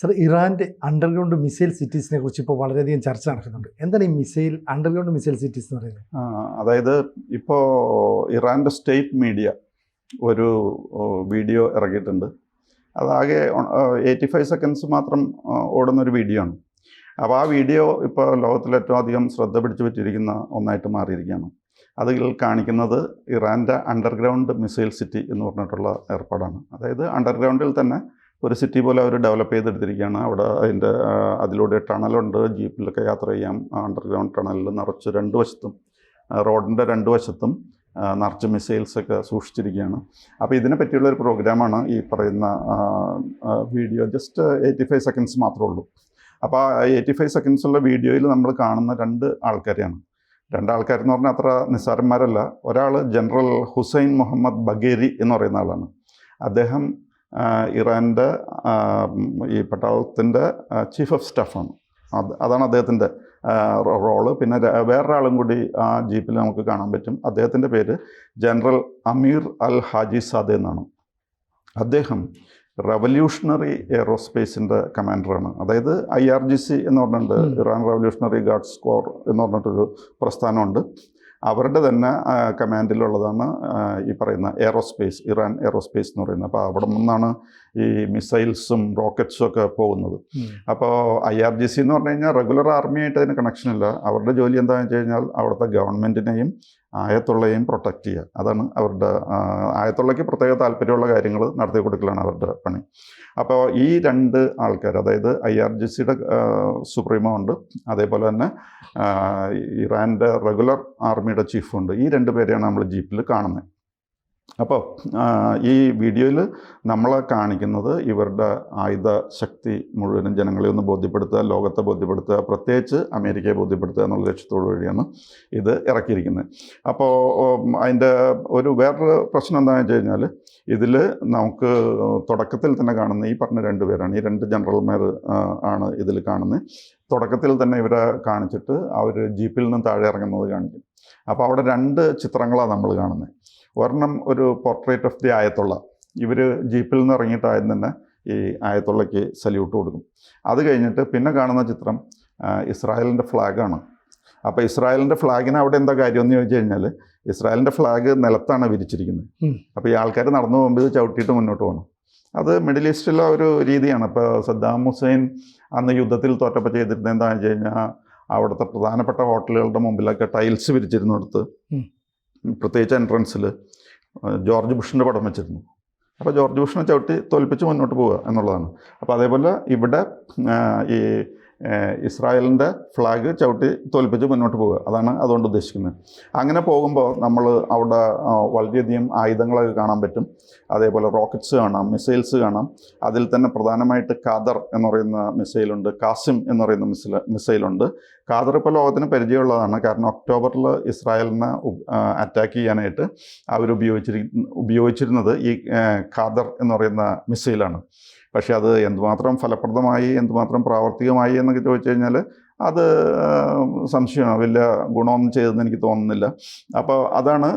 Sir, ഇറാൻ്റെ underground missile സിറ്റീസിനെ കുറിച്ച് ഇപ്പോൾ വളരെയധികം ചർച്ച നടക്കുന്നുണ്ട്. എന്താണ് ഈ അണ്ടർഗ്രൗണ്ട് മിസൈൽ സിറ്റീസ് എന്ന് പറയുന്നത്? അതായത് ഇപ്പോൾ ഇറാൻ്റെ സ്റ്റേറ്റ് മീഡിയ ഒരു വീഡിയോ ഇറക്കിയിട്ടുണ്ട്. അതാകെ 85 സെക്കൻഡ്സ് മാത്രം ഓടുന്നൊരു വീഡിയോ ആണ്. അപ്പോൾ ആ വീഡിയോ ഇപ്പോൾ ലോകത്തിൽ ഏറ്റവും അധികം ശ്രദ്ധ പിടിച്ചു പറ്റിയിരിക്കുന്ന ഒന്നായിട്ട് മാറിയിരിക്കുകയാണ്. അതിൽ കാണിക്കുന്നത് ഇറാൻ്റെ അണ്ടർഗ്രൗണ്ട് മിസൈൽ സിറ്റി എന്ന് പറഞ്ഞിട്ടുള്ള ഏർപ്പാടാണ്. അതായത് അണ്ടർഗ്രൗണ്ടിൽ തന്നെ ഒരു സിറ്റി പോലെ അവർ ഡെവലപ്പ് ചെയ്തെടുത്തിരിക്കുകയാണ്. അവിടെ അതിലൂടെ ടണലുണ്ട്, ജീപ്പിലൊക്കെ യാത്ര ചെയ്യാം. അണ്ടർഗ്രൗണ്ട് ടണലിൽ നിറച്ച് റോഡിൻ്റെ രണ്ട് വശത്തും നിറച്ച് മിസൈൽസൊക്കെ സൂക്ഷിച്ചിരിക്കുകയാണ്. അപ്പോൾ ഇതിനെ പറ്റിയുള്ളൊരു പ്രോഗ്രാമാണ് ഈ പറയുന്ന വീഡിയോ. ജസ്റ്റ് 85 സെക്കൻഡ്സ് മാത്രമേ ഉള്ളൂ. അപ്പോൾ ആ 85 സെക്കൻഡ്സുള്ള വീഡിയോയിൽ നമ്മൾ കാണുന്ന രണ്ട് ആൾക്കാരെന്ന് പറഞ്ഞാൽ അത്ര നിസ്സാരന്മാരല്ല. ഒരാൾ ജനറൽ ഹുസൈൻ മുഹമ്മദ് ബഗേരി എന്ന് പറയുന്ന ആളാണ്. അദ്ദേഹം ഇറാൻ്റെ ഈ പട്ടാളത്തിൻ്റെ ചീഫ് ഓഫ് സ്റ്റാഫാണ്. അതാണ് അദ്ദേഹത്തിൻ്റെ റോള്. പിന്നെ വേറൊരാളും കൂടി ആ ജീപ്പിൽ നമുക്ക് കാണാൻ പറ്റും. അദ്ദേഹത്തിൻ്റെ പേര് ജനറൽ അമീർ അൽ ഹാജി സാദെ എന്നാണ്. അദ്ദേഹം റവല്യൂഷണറി എയറോസ്പേസിൻ്റെ കമാൻഡറാണ്. അതായത് IRGC എന്ന് പറഞ്ഞിട്ട് ഇറാൻ റവല്യൂഷണറി ഗാർഡ്സ് കോർ എന്ന് പറഞ്ഞിട്ടൊരു പ്രസ്ഥാനമുണ്ട്. അവരുടെ തന്നെ കമാൻഡിലുള്ളതാണ് ഈ പറയുന്ന ഇറാൻ എയറോസ്പേസ് എന്ന് പറയുന്നത്. അപ്പോൾ അവിടെ നിന്നാണ് ഈ മിസൈൽസും റോക്കറ്റ്സും ഒക്കെ പോകുന്നത്. അപ്പോൾ IRGC എന്ന് പറഞ്ഞു കഴിഞ്ഞാൽ റെഗുലർ ആർമിയായിട്ട് അതിന് കണക്ഷനില്ല. അവരുടെ ജോലി എന്താണെന്ന് വെച്ച് കഴിഞ്ഞാൽ അവിടുത്തെ ഗവൺമെൻറ്റിനെയും ആയത്തുള്ളയും പ്രൊട്ടക്റ്റ് ചെയ്യുക. അതാണ് അവരുടെ ആയത്തുള്ളയ്ക്ക് പ്രത്യേക താല്പര്യമുള്ള കാര്യങ്ങൾ നടത്തി കൊടുക്കലാണ് അവരുടെ പണി. അപ്പോൾ ഈ രണ്ട് ആൾക്കാർ, അതായത് IRGCയുടെ സുപ്രീമോ ഉണ്ട്, അതേപോലെ തന്നെ ഇറാൻ്റെ റെഗുലർ ആർമിയുടെ ചീഫുണ്ട്. ഈ രണ്ട് പേരെയാണ് നമ്മൾ ജീപ്പിൽ കാണുന്നത്. അപ്പോൾ ഈ വീഡിയോയിൽ നമ്മളെ കാണിക്കുന്നത് ഇവരുടെ ആയുധ ശക്തി മുഴുവനും ജനങ്ങളെ ഒന്ന് ബോധ്യപ്പെടുത്തുക, ലോകത്തെ ബോധ്യപ്പെടുത്തുക, പ്രത്യേകിച്ച് അമേരിക്കയെ ബോധ്യപ്പെടുത്തുക എന്നുള്ള ലക്ഷ്യത്തോടു കൂടിയാണ് ഇത് ഇറക്കിയിരിക്കുന്നത്. അപ്പോൾ അതിൻ്റെ വേറൊരു പ്രശ്നം എന്താണെന്ന് വെച്ച് കഴിഞ്ഞാൽ, ഇതിൽ നമുക്ക് തുടക്കത്തിൽ തന്നെ കാണുന്ന ഈ പറഞ്ഞ രണ്ട് പേരാണ്. ഈ രണ്ട് ജനറൽമാർ ആണ് ഇതിൽ കാണുന്നത്. തുടക്കത്തിൽ തന്നെ ഇവരെ കാണിച്ചിട്ട് അവർ ജീപ്പിൽ നിന്ന് താഴെ ഇറങ്ങുന്നത് കാണിക്കും. അപ്പോൾ അവിടെ രണ്ട് ചിത്രങ്ങളാണ് നമ്മൾ കാണുന്നത്. ഒരെണ്ണം ഒരു പോർട്രേറ്റ് ഓഫ് ദി ആയത്തുള്ള. ഇവർ ജീപ്പിൽ നിന്ന് ഇറങ്ങിയിട്ട് ആദ്യം തന്നെ ഈ ആയത്തുള്ളയ്ക്ക് സല്യൂട്ട് കൊടുക്കും. അത് കഴിഞ്ഞിട്ട് പിന്നെ കാണുന്ന ചിത്രം ഇസ്രായേലിൻ്റെ ഫ്ലാഗാണ്. അപ്പോൾ ഇസ്രായേലിൻ്റെ ഫ്ലാഗിന് അവിടെ എന്താ കാര്യമെന്ന് ചോദിച്ചു കഴിഞ്ഞാൽ, ഇസ്രായേലിൻ്റെ ഫ്ലാഗ് നിലത്താണ് വിരിച്ചിരിക്കുന്നത്. അപ്പോൾ ഈ ആൾക്കാർ നടന്നു പോകുമ്പോൾ ഇത് ചവിട്ടിയിട്ട് മുന്നോട്ട് പോകണം. അത് മിഡിൽ ഈസ്റ്റിലെ ഒരു രീതിയാണ്. ഇപ്പോൾ സദ്ദാം ഹുസൈൻ അന്ന് യുദ്ധത്തിൽ തോറ്റപ്പോൾ ചെയ്തിരുന്നത് എന്താണെന്ന് വെച്ച് കഴിഞ്ഞാൽ, അവിടുത്തെ പ്രധാനപ്പെട്ട ഹോട്ടലുകളുടെ മുമ്പിലൊക്കെ ടൈൽസ് വിരിച്ചിരുന്നിടത്ത്, പ്രത്യേകിച്ച് എൻട്രൻസിൽ ജോർജ് ബുഷിൻ്റെ പടം വെച്ചിരുന്നു. അപ്പോൾ ജോർജ് ബുഷിനെ ചവിട്ടി തോൽപ്പിച്ച് മുന്നോട്ട് പോവുക എന്നുള്ളതാണ്. അപ്പോൾ അതേപോലെ ഇവിടെ ഈ ഇസ്രായേലിൻ്റെ ഫ്ലാഗ് ചവിട്ടി തോൽപ്പിച്ച് മുന്നോട്ട് പോവുക, അതാണ് അതുകൊണ്ട് ഉദ്ദേശിക്കുന്നത്. അങ്ങനെ പോകുമ്പോൾ നമ്മൾ അവിടെ വളരെയധികം ആയുധങ്ങളൊക്കെ കാണാൻ പറ്റും. അതേപോലെ റോക്കറ്റ്സ് കാണാം, മിസൈൽസ് കാണാം. അതിൽ തന്നെ പ്രധാനമായിട്ട് ഖാദർ എന്ന് പറയുന്ന മിസൈലുണ്ട്, കാസിം എന്ന് പറയുന്ന മിസൈലുണ്ട്. ഖാദർ ഇപ്പോൾ ലോകത്തിന് പരിചയമുള്ളതാണ്. കാരണം ഒക്ടോബറിൽ ഇസ്രായേലിനെ അറ്റാക്ക് ചെയ്യാനായിട്ട് അവർ ഉപയോഗിച്ചിരുന്നത് ഈ ഖാദർ എന്ന് പറയുന്ന മിസൈലാണ്. പക്ഷേ അത് എന്തുമാത്രം ഫലപ്രദമായി, എന്തുമാത്രം പ്രാവർത്തികമായി എന്നൊക്കെ ചോദിച്ചു കഴിഞ്ഞാൽ അത് സംശയമാണ്. വലിയ ഗുണമൊന്നും ചെയ്തതെന്ന് എനിക്ക് തോന്നുന്നില്ല. അപ്പോൾ അതാണ്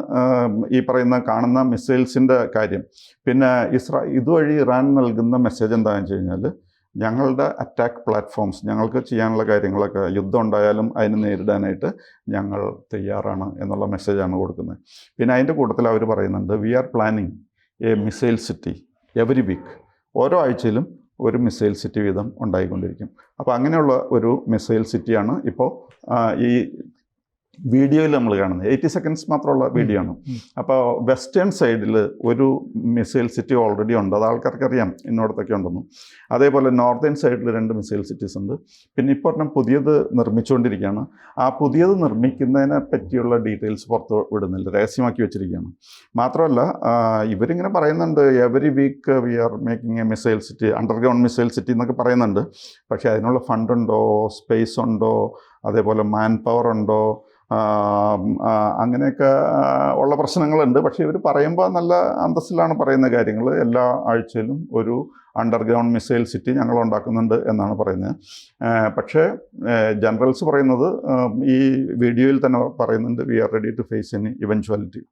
ഈ കാണുന്ന മിസൈൽസിൻ്റെ കാര്യം. പിന്നെ ഇതുവഴി ഇറാൻ നൽകുന്ന മെസ്സേജ് എന്താണെന്ന് വെച്ച് കഴിഞ്ഞാൽ, ഞങ്ങളുടെ അറ്റാക്ക് പ്ലാറ്റ്ഫോംസ്, ഞങ്ങൾക്ക് ചെയ്യാനുള്ള കാര്യങ്ങളൊക്കെ, യുദ്ധം ഉണ്ടായാലും അതിനെ നേരിടാനായിട്ട് ഞങ്ങൾ തയ്യാറാണ് എന്നുള്ള മെസ്സേജാണ് കൊടുക്കുന്നത്. പിന്നെ അതിൻ്റെ കൂട്ടത്തിൽ അവർ പറയുന്നുണ്ട്, we are planning a missile city every week. ഓരോ ആഴ്ചയിലും ഒരു മിസൈൽ സിറ്റി വീതം ഉണ്ടായിക്കൊണ്ടിരിക്കും. അപ്പോൾ അങ്ങനെയുള്ള ഒരു മിസൈൽ സിറ്റിയാണ് ഇപ്പോൾ ഈ വീഡിയോയിൽ നമ്മൾ കാണുന്നത്. 80 സെക്കൻഡ്സ് മാത്രമുള്ള വീഡിയോ ആണ്. അപ്പോൾ വെസ്റ്റേൺ സൈഡിൽ ഒരു മിസൈൽ സിറ്റി ഓൾറെഡി ഉണ്ട്. അത് ആൾക്കാർക്കറിയാം ഇന്നോടത്തൊക്കെ ഉണ്ടെന്നും. അതേപോലെ നോർത്തേൺ സൈഡിൽ 2 മിസൈൽ സിറ്റീസ് ഉണ്ട്. പിന്നെ ഇപ്പോൾ ഒരെണ്ണം പുതിയത് നിർമ്മിച്ചുകൊണ്ടിരിക്കുകയാണ്. ആ പുതിയത് നിർമ്മിക്കുന്നതിനെ പറ്റിയുള്ള ഡീറ്റെയിൽസ് പുറത്ത് വിടുന്നില്ല, രഹസ്യമാക്കി വെച്ചിരിക്കുകയാണ്. മാത്രമല്ല ഇവരിങ്ങനെ പറയുന്നുണ്ട്, every week we are making a missile city, underground missile city എന്നൊക്കെ പറയുന്നുണ്ട്. പക്ഷേ അതിനുള്ള ഫണ്ടുണ്ടോ, സ്പേസ് ഉണ്ടോ, അതേപോലെ മാൻ പവർ ഉണ്ടോ, അങ്ങനെയൊക്കെ ഉള്ള പ്രശ്നങ്ങളുണ്ട്. പക്ഷേ ഇവർ പറയുമ്പോൾ നല്ല അന്തസ്സിലാണ് പറയുന്ന കാര്യങ്ങൾ. എല്ലാ ആഴ്ചയിലും ഒരു അണ്ടർഗ്രൗണ്ട് മിസൈൽ സിറ്റി ഞങ്ങൾ ഉണ്ടാക്കുന്നുണ്ട് എന്നാണ് പറയുന്നത്. പക്ഷേ ജനറൽസ് പറയുന്നത്, ഈ വീഡിയോയിൽ തന്നെ പറയുന്നുണ്ട്, we are ready to face any eventuality.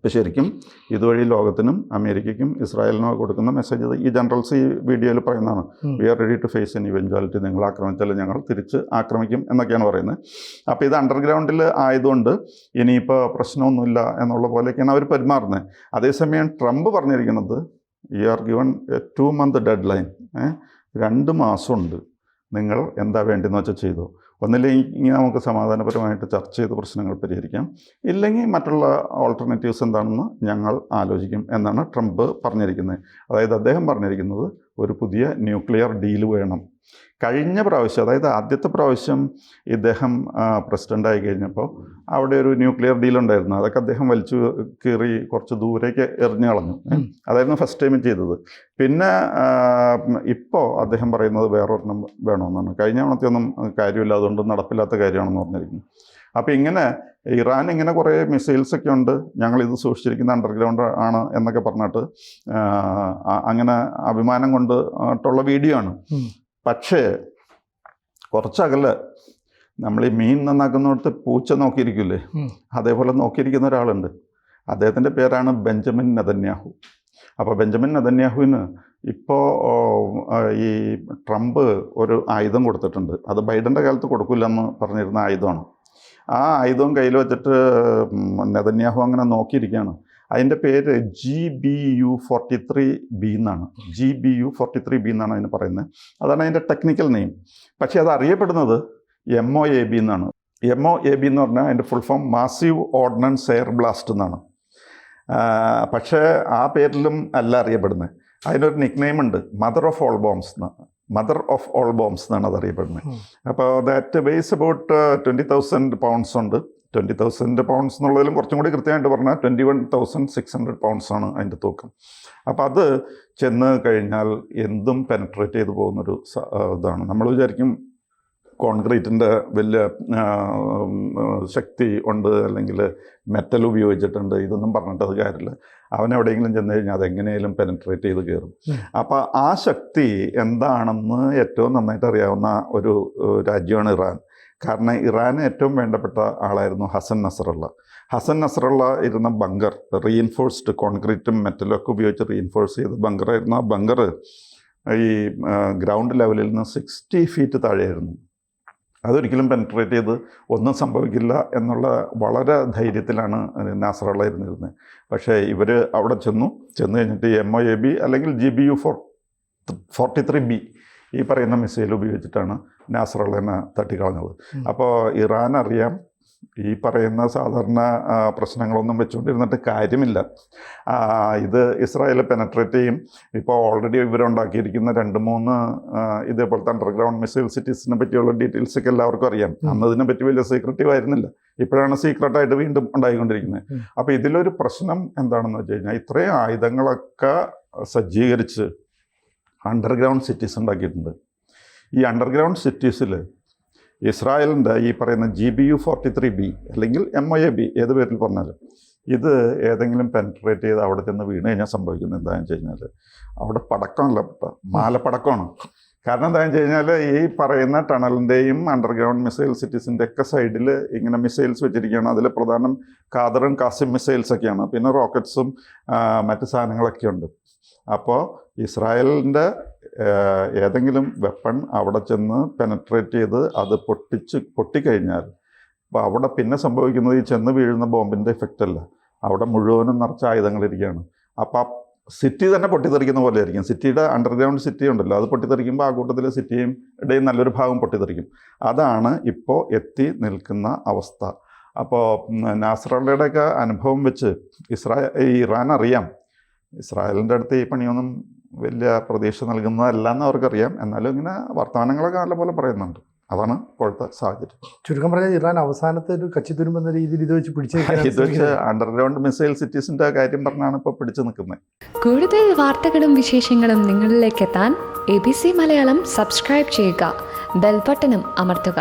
ഇപ്പോൾ ശരിക്കും ഇതുവഴി ലോകത്തിനും അമേരിക്കയ്ക്കും ഇസ്രായേലിനും കൊടുക്കുന്ന മെസ്സേജ് ഈ ജനറൽസ് ഈ വീഡിയോയിൽ പറയുന്നതാണ്. We are ready to face an eventuality, നിങ്ങൾ ആക്രമിച്ചാൽ ഞങ്ങൾ തിരിച്ച് ആക്രമിക്കും എന്നൊക്കെയാണ് പറയുന്നത്. അപ്പോൾ ഇത് അണ്ടർഗ്രൗണ്ടിൽ ആയതുകൊണ്ട് ഇനിയിപ്പോൾ പ്രശ്നമൊന്നുമില്ല എന്നുള്ള പോലെയൊക്കെയാണ് അവർ പെരുമാറുന്നത്. അതേസമയം ട്രംപ് പറഞ്ഞിരിക്കുന്നത് you are given A 2 month dead line, 2 മാസമുണ്ട്, നിങ്ങൾ എന്താ വേണ്ടതെന്ന് വെച്ചാൽ ചെയ്തു. ഒന്നില്ലെങ്കിൽ നമുക്ക് സമാധാനപരമായിട്ട് ചർച്ച ചെയ്ത് പ്രശ്നങ്ങൾ പരിഹരിക്കാം, ഇല്ലെങ്കിൽ മറ്റുള്ള ഓൾട്ടർനേറ്റീവ്സ് എന്താണെന്ന് ഞങ്ങൾ ആലോചിക്കും എന്നാണ് ട്രംപ് പറഞ്ഞിരിക്കുന്നത്. അതായത് അദ്ദേഹം പറഞ്ഞിരിക്കുന്നത് ഒരു പുതിയ ന്യൂക്ലിയർ ഡീൽ വേണം. കഴിഞ്ഞ പ്രാവശ്യം, അതായത് ആദ്യത്തെ പ്രാവശ്യം ഇദ്ദേഹം പ്രസിഡൻ്റായി കഴിഞ്ഞപ്പോൾ അവിടെ ഒരു ന്യൂക്ലിയർ ഡീൽ ഉണ്ടായിരുന്നു. അതൊക്കെ അദ്ദേഹം വലിച്ചു കീറി കുറച്ച് ദൂരേക്ക് എറിഞ്ഞു കളഞ്ഞു. അതായിരുന്നു ഫസ്റ്റ് ടൈം ചെയ്തത്. പിന്നെ ഇപ്പോൾ അദ്ദേഹം പറയുന്നത് വേറൊരെണ്ണം വേണമെന്നാണ്. കഴിഞ്ഞ തവണത്തെയൊന്നും കാര്യമില്ല, അതുകൊണ്ട് നടപ്പില്ലാത്ത കാര്യമാണെന്ന് പറഞ്ഞിരിക്കുന്നു. അപ്പോൾ ഇങ്ങനെ ഇറാൻ ഇങ്ങനെ കുറേ മിസൈൽസൊക്കെ ഉണ്ട്, ഞങ്ങളിത് സൂക്ഷിച്ചിരിക്കുന്ന അണ്ടർഗ്രൗണ്ട് ആണ് എന്നൊക്കെ പറഞ്ഞിട്ട് അങ്ങനെ അഭിമാനം കൊണ്ടുള്ള വീഡിയോ ആണ്. പക്ഷേ കുറച്ചകലെ നമ്മൾ ഈ മീൻ നന്നാക്കുന്നിടത്ത് പൂച്ച നോക്കിയിരിക്കില്ലേ, അതേപോലെ നോക്കിയിരിക്കുന്ന ഒരാളുണ്ട്. അദ്ദേഹത്തിൻ്റെ പേരാണ് ബെഞ്ചമിൻ നെതന്യാഹു. അപ്പോൾ ബെഞ്ചമിൻ നെതന്യാഹുവിന് ഇപ്പോൾ ഈ ട്രംപ് ഒരു ആയുധം കൊടുത്തിട്ടുണ്ട്. അത് ബൈഡൻ്റെ കാലത്ത് കൊടുക്കില്ല എന്ന് പറഞ്ഞിരുന്ന ആയുധമാണ്. ആ ആയുധം കയ്യിൽ വെച്ചിട്ട് നെതന്യാഹു അങ്ങനെ നോക്കിയിരിക്കുകയാണ്. അതിൻ്റെ പേര് GBU-43B എന്നാണ്. GBU-43B എന്നാണ് അതിന് പറയുന്നത്. അതാണ് അതിൻ്റെ ടെക്നിക്കൽ നെയിം. പക്ഷേ അത് അറിയപ്പെടുന്നത് MOAB എന്നാണ്. MOAB എന്ന് പറഞ്ഞാൽ അതിൻ്റെ full form massive ordinance air blast എന്നാണ്. പക്ഷേ ആ പേരിലും അല്ല അറിയപ്പെടുന്നത്. അതിനൊരു നിക്നെയിം ഉണ്ട്, മദർ ഓഫ് ഓൾ ബോംബ്സ് എന്നാണ് അതറിയപ്പെടുന്നത്. അപ്പോൾ ദാറ്റ് വെയ്സ് അബൌട്ട് 20,000 pounds ഉണ്ട്. 20,000 pounds എന്നുള്ളതിലും കുറച്ചും കൂടി കൃത്യമായിട്ട് പറഞ്ഞാൽ 21,600 pounds ആണ് അതിൻ്റെ തൂക്കം. അപ്പോൾ അത് ചെന്ന് കഴിഞ്ഞാൽ എന്തും പെനട്രേറ്റ് ചെയ്ത് പോകുന്നൊരു ഇതാണ്. നമ്മൾ വിചാരിക്കും കോൺക്രീറ്റിൻ്റെ വലിയ ശക്തി ഉണ്ട്, അല്ലെങ്കിൽ മെറ്റൽ ഉപയോഗിച്ചിട്ടുണ്ട്, ഇതൊന്നും പറഞ്ഞിട്ട് അത് കാര്യമില്ല. അവനെവിടെയെങ്കിലും ചെന്ന് കഴിഞ്ഞാൽ അതെങ്ങനെയും പെനട്രേറ്റ് ചെയ്ത് കയറും. അപ്പോൾ ആ ശക്തി എന്താണെന്ന് ഏറ്റവും നന്നായിട്ട് അറിയാവുന്ന ഒരു രാജ്യമാണ് ഇറാൻ. കാരണം ഇറാന് ഏറ്റവും വേണ്ടപ്പെട്ട ആളായിരുന്നു ഹസൻ നസറുള്ള. ഹസൻ നസറുള്ള ഇരുന്ന ബങ്കർ, റീഇൻഫോഴ്സ്ഡ് കോൺക്രീറ്റും മെറ്റലും ഒക്കെ ഉപയോഗിച്ച് റീഇൻഫോഴ്സ് ചെയ്ത ബങ്കറായിരുന്നു. ആ ബങ്കർ ഈ ഗ്രൗണ്ട് ലെവലിൽ നിന്ന് 60 feet താഴെയായിരുന്നു. അതൊരിക്കലും പെനട്രേറ്റ് ചെയ്ത് ഒന്നും സംഭവിക്കില്ല എന്നുള്ള വളരെ ധൈര്യത്തിലാണ് നാസറുള്ള ഇരുന്നിരുന്നത്. പക്ഷേ ഇവർ അവിടെ ചെന്നു കഴിഞ്ഞിട്ട് MOAB അല്ലെങ്കിൽ GBU-43B ഈ പറയുന്ന മിസൈൽ ഉപയോഗിച്ചിട്ടാണ് നാസറുള്ളനെ തട്ടിക്കളഞ്ഞത്. അപ്പോൾ ഇറാൻ അറിയാം ഈ പറയുന്ന സാധാരണ പ്രശ്നങ്ങളൊന്നും വെച്ചുകൊണ്ടിരുന്നിട്ട് കാര്യമില്ല. ഇത് ഇസ്രായേൽ പെനട്രേറ്റ് ചെയ്യും. ഇപ്പോൾ ഓൾറെഡി ഇവരുണ്ടാക്കിയിരിക്കുന്ന 2-3 ഇതേപോലത്തെ അണ്ടർഗ്രൗണ്ട് മിസൈൽ സിറ്റീസിനെ പറ്റിയുള്ള ഡീറ്റെയിൽസൊക്കെ എല്ലാവർക്കും അറിയാം. അന്ന് ഇതിനെ പറ്റി വലിയ സീക്രട്ടീവ് ആയിരുന്നില്ല, ഇപ്പോഴാണ് സീക്രട്ടായിട്ട് വീണ്ടും ഉണ്ടായിക്കൊണ്ടിരിക്കുന്നത്. അപ്പോൾ ഇതിലൊരു പ്രശ്നം എന്താണെന്ന് വെച്ച് കഴിഞ്ഞാൽ ഇത്രയും ആയുധങ്ങളൊക്കെ സജ്ജീകരിച്ച് അണ്ടർഗ്രൗണ്ട് സിറ്റീസ് ഉണ്ടാക്കിയിട്ടുണ്ട്. ഈ അണ്ടർഗ്രൗണ്ട് സിറ്റീസിൽ ഇസ്രായേലിൻ്റെ ഈ പറയുന്ന GBU-43B അല്ലെങ്കിൽ MOAB ഏത് പേരിൽ പറഞ്ഞാലും ഇത് ഏതെങ്കിലും പെനട്രേറ്റ് ചെയ്ത് അവിടെ ചെന്ന് വീണ് കഴിഞ്ഞാൽ സംഭവിക്കുന്നത് എന്താണെന്ന് വെച്ച് കഴിഞ്ഞാൽ അവിടെ പടക്കമല്ല, മാലപ്പടക്കമാണ്. കാരണം എന്താണെന്ന് വെച്ച് കഴിഞ്ഞാൽ ഈ പറയുന്ന ടണലിൻ്റെയും അണ്ടർഗ്രൗണ്ട് മിസൈൽ സിറ്റീസിൻ്റെ ഒക്കെ സൈഡിൽ ഇങ്ങനെ മിസൈൽസ് വെച്ചിരിക്കുകയാണ്. അതിൽ പ്രധാനം ഖാദറും കാസിം മിസൈൽസൊക്കെയാണ്. പിന്നെ റോക്കറ്റ്സും മറ്റ് സാധനങ്ങളൊക്കെ ഉണ്ട്. അപ്പോൾ ഇസ്രായേലിൻ്റെ ഏതെങ്കിലും വെപ്പൺ അവിടെ ചെന്ന് പെനട്രേറ്റ് ചെയ്ത് അത് പൊട്ടിക്കഴിഞ്ഞാൽ അപ്പോൾ അവിടെ പിന്നെ സംഭവിക്കുന്നത് ഈ ചെന്ന് വീഴുന്ന ബോംബിൻ്റെ ഇഫക്റ്റ് അല്ല, അവിടെ മുഴുവനും നിറച്ച ആയുധങ്ങളിരിക്കുകയാണ്. അപ്പോൾ സിറ്റി തന്നെ പൊട്ടിത്തെറിക്കുന്ന പോലെ ആയിരിക്കും. സിറ്റിയുടെ അണ്ടർഗ്രൗണ്ട് സിറ്റി ഉണ്ടല്ലോ, അത് പൊട്ടിത്തെറിക്കുമ്പോൾ ആ കൂട്ടത്തിൽ സിറ്റിയും ഇടയിൽ നല്ലൊരു ഭാഗം പൊട്ടിത്തെറിക്കും. അതാണ് ഇപ്പോൾ എത്തി നിൽക്കുന്ന അവസ്ഥ. അപ്പോൾ നാസറുള്ളയുടെയൊക്കെ അനുഭവം വെച്ച് ഇറാൻ അറിയാം ഇസ്രായേലിൻ്റെ അടുത്ത് ഈ പണിയൊന്നും വലിയ പ്രതീക്ഷ നൽകുന്നതല്ല എന്ന് അവർക്കറിയാം. എന്നാലും ഇങ്ങനെ വർത്തമാനങ്ങളൊക്കെ നല്ലപോലെ പറയുന്നുണ്ട്. അതാണ് ഇപ്പോഴത്തെ സാഹചര്യം. ചുരുക്കം പറഞ്ഞാൽ ഇറാൻ അവസാനത്തെ ഒരു കച്ചിത്തുരുമ്പെന്ന രീതിയിൽ ഇത് വെച്ച് അണ്ടർഗ്രൗണ്ട് മിസൈൽ സിറ്റീസിന്റെ കാര്യം പറഞ്ഞാണ് ഇപ്പോൾ പിടിച്ചു നിൽക്കുന്നത്. കൂടുതൽ വാർത്തകളും വിശേഷങ്ങളും നിങ്ങളിലേക്ക് എത്താൻ ABC മലയാളം സബ്സ്ക്രൈബ് ചെയ്യുക, ബെൽബട്ടനും അമർത്തുക.